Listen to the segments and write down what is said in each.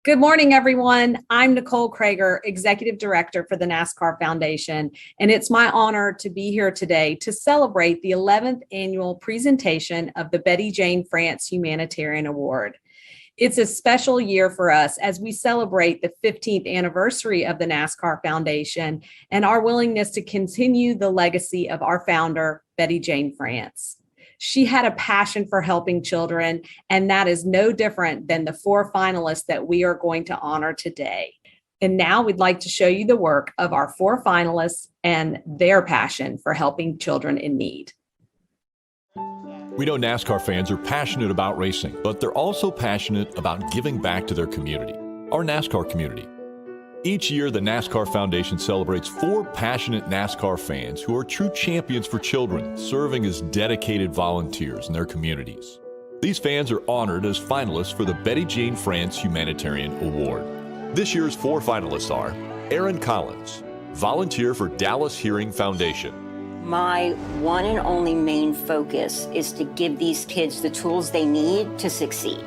Good morning, everyone. I'm Nicole Krager, Executive Director for the NASCAR Foundation, and it's my honor to be here today to celebrate the 11th annual presentation of the Betty Jane France Humanitarian Award. It's a special year for us as we celebrate the 15th anniversary of the NASCAR Foundation and our willingness to continue the legacy of our founder, Betty Jane France. She had a passion for helping children, and that is no different than the 4 finalists that we are going to honor today. And now we'd like to show you the work of our 4 finalists and their passion for helping children in need. We know NASCAR fans are passionate about racing, but they're also passionate about giving back to their community, our NASCAR community. Each year, the NASCAR Foundation celebrates 4 passionate NASCAR fans who are true champions for children, serving as dedicated volunteers in their communities. These fans are honored as finalists for the Betty Jane France Humanitarian Award. This year's 4 finalists are Aaron Collins, volunteer for Dallas Hearing Foundation. My one and only main focus is to give these kids the tools they need to succeed.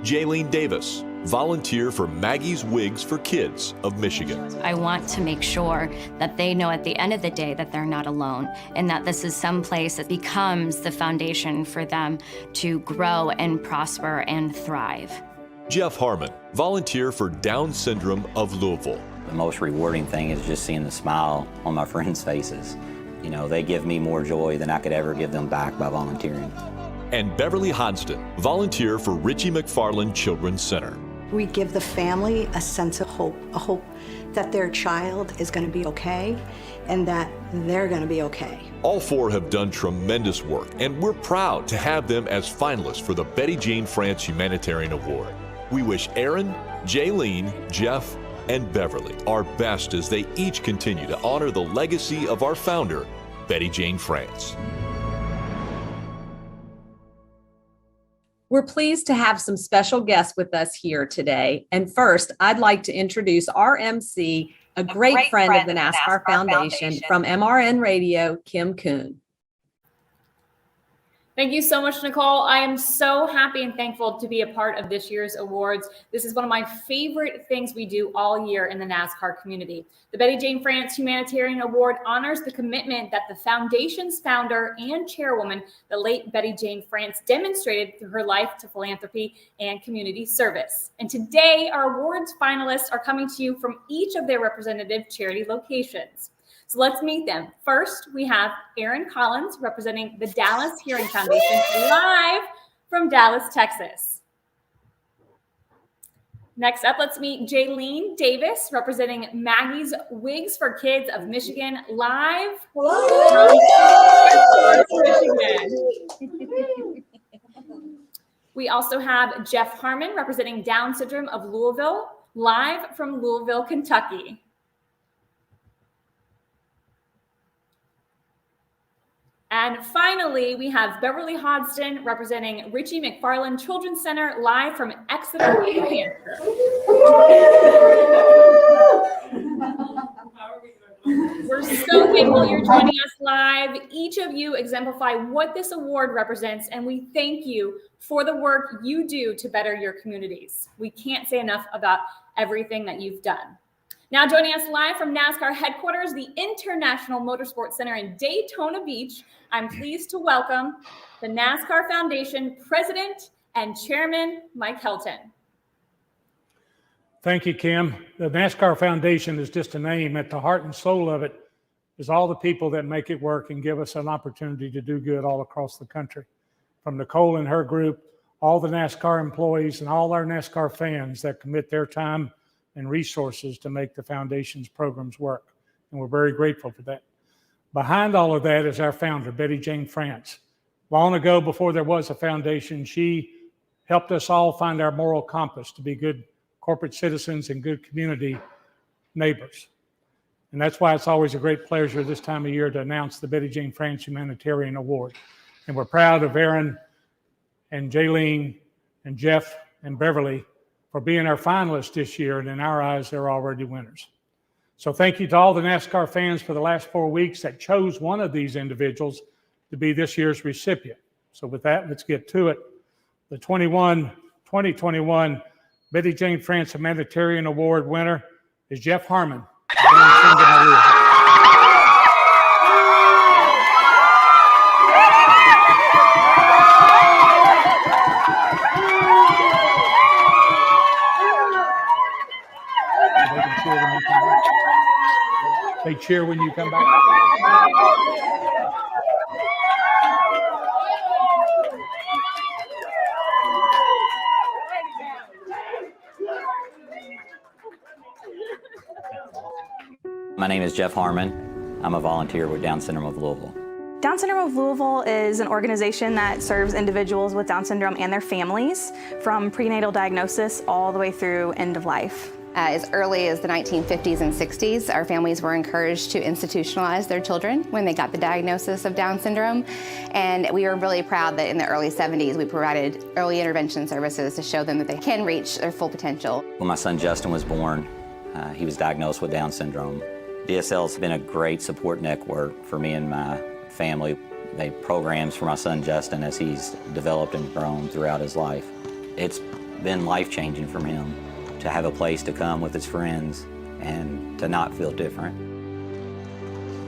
Jaylene Davis, volunteer for Maggie's Wigs for Kids of Michigan. I want to make sure that they know at the end of the day that they're not alone and that this is some place that becomes the foundation for them to grow and prosper and thrive. Jeff Harmon, volunteer for Down Syndrome of Louisville. The most rewarding thing is just seeing the smile on my friends' faces. You know, they give me more joy than I could ever give them back by volunteering. And Beverly Hodgson, volunteer for Richie McFarland Children's Center. We give the family a sense of hope, a hope that their child is going to be okay and that they're going to be okay. All 4 have done tremendous work, and we're proud to have them as finalists for the Betty Jane France Humanitarian Award. We wish Aaron, Jaylene, Jeff, and Beverly our best as they each continue to honor the legacy of our founder, Betty Jane France. We're pleased to have some special guests with us here today. And first, I'd like to introduce our MC, a great friend of the NASCAR Foundation from MRN Radio, Kim Kuhn. Thank you so much, Nicole. I am so happy and thankful to be a part of this year's awards. This is one of my favorite things we do all year in the NASCAR community. The Betty Jane France Humanitarian Award honors the commitment that the foundation's founder and chairwoman, the late Betty Jane France, demonstrated through her life to philanthropy and community service. And today, our awards finalists are coming to you from each of their representative charity locations. So let's meet them. First, we have Aaron Collins representing the Dallas Hearing Foundation live from Dallas, Texas. Next up, let's meet Jaylene Davis representing Maggie's Wigs for Kids of Michigan live from Michigan. We also have Jeff Harmon representing Down Syndrome of Louisville live from Louisville, Kentucky. And finally, we have Beverly Hodgson representing Richie McFarland Children's Center live from Exeter, New Hampshire. We're so thankful you're joining us live. Each of you exemplify what this award represents, and we thank you for the work you do to better your communities. We can't say enough about everything that you've done. Now joining us live from NASCAR headquarters, the International Motorsports Center in Daytona Beach, I'm pleased to welcome the NASCAR Foundation President and Chairman, Mike Helton. Thank you, Kim. The NASCAR Foundation is just a name. At the heart and soul of it is all the people that make it work and give us an opportunity to do good all across the country. From Nicole and her group, all the NASCAR employees and all our NASCAR fans that commit their time and resources to make the foundation's programs work. And we're very grateful for that. Behind all of that is our founder, Betty Jane France. Long ago, before there was a foundation, she helped us all find our moral compass to be good corporate citizens and good community neighbors. And that's why it's always a great pleasure this time of year to announce the Betty Jane France Humanitarian Award. And we're proud of Aaron and Jaylene and Jeff and Beverly for being our finalists this year, and in our eyes, they're already winners. So thank you to all the NASCAR fans for the last 4 weeks that chose one of these individuals to be this year's recipient. So with that, let's get to it. The 2021 Betty Jane France Humanitarian Award winner is Jeff Harmon. Down syndrome of Louisville. They cheer when you come back. My name is Jeff Harmon. I'm a volunteer with Down Syndrome of Louisville. Down Syndrome of Louisville is an organization that serves individuals with Down syndrome and their families from prenatal diagnosis all the way through end of life. As early as the 1950s and 60s, our families were encouraged to institutionalize their children when they got the diagnosis of Down syndrome. And we were really proud that in the early 70s, we provided early intervention services to show them that they can reach their full potential. When my son Justin was born, he was diagnosed with Down syndrome. DSL's been a great support network for me and my family. They programs for my son Justin as he's developed and grown throughout his life. It's been life-changing for him to have a place to come with his friends and to not feel different.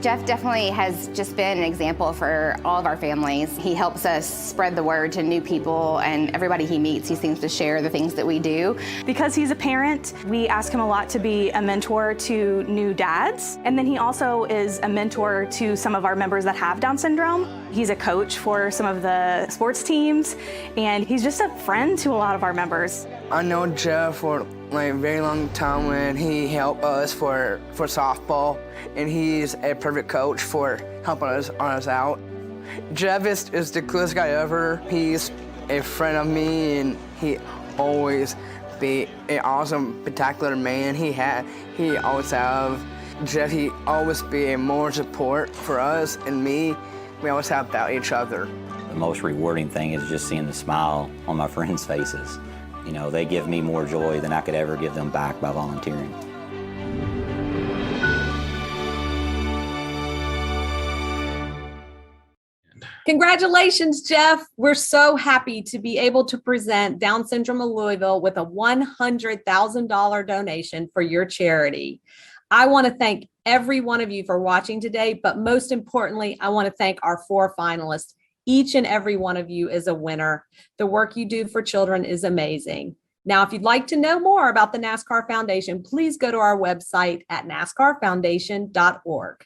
Jeff definitely has just been an example for all of our families. He helps us spread the word to new people, and everybody he meets, he seems to share the things that we do. Because he's a parent, we ask him a lot to be a mentor to new dads. And then he also is a mentor to some of our members that have Down syndrome. He's a coach for some of the sports teams, and he's just a friend to a lot of our members. I know Jeff for a very long time when he helped us for softball, and he's a perfect coach for helping us out. Jeff is the coolest guy ever. He's a friend of me, and he always be an awesome, spectacular man. He always have. Jeff, he always be a more support for us and me. We always have about each other. The most rewarding thing is just seeing the smile on my friends' faces. You know, they give me more joy than I could ever give them back by volunteering. Congratulations, Jeff. We're so happy to be able to present Down Syndrome of Louisville with a $100,000 donation for your charity. I want to thank every one of you for watching today, but most importantly, I want to thank our 4 finalists. Each and every one of you is a winner. The work you do for children is amazing. Now, if you'd like to know more about the NASCAR Foundation, please go to our website at nascarfoundation.org.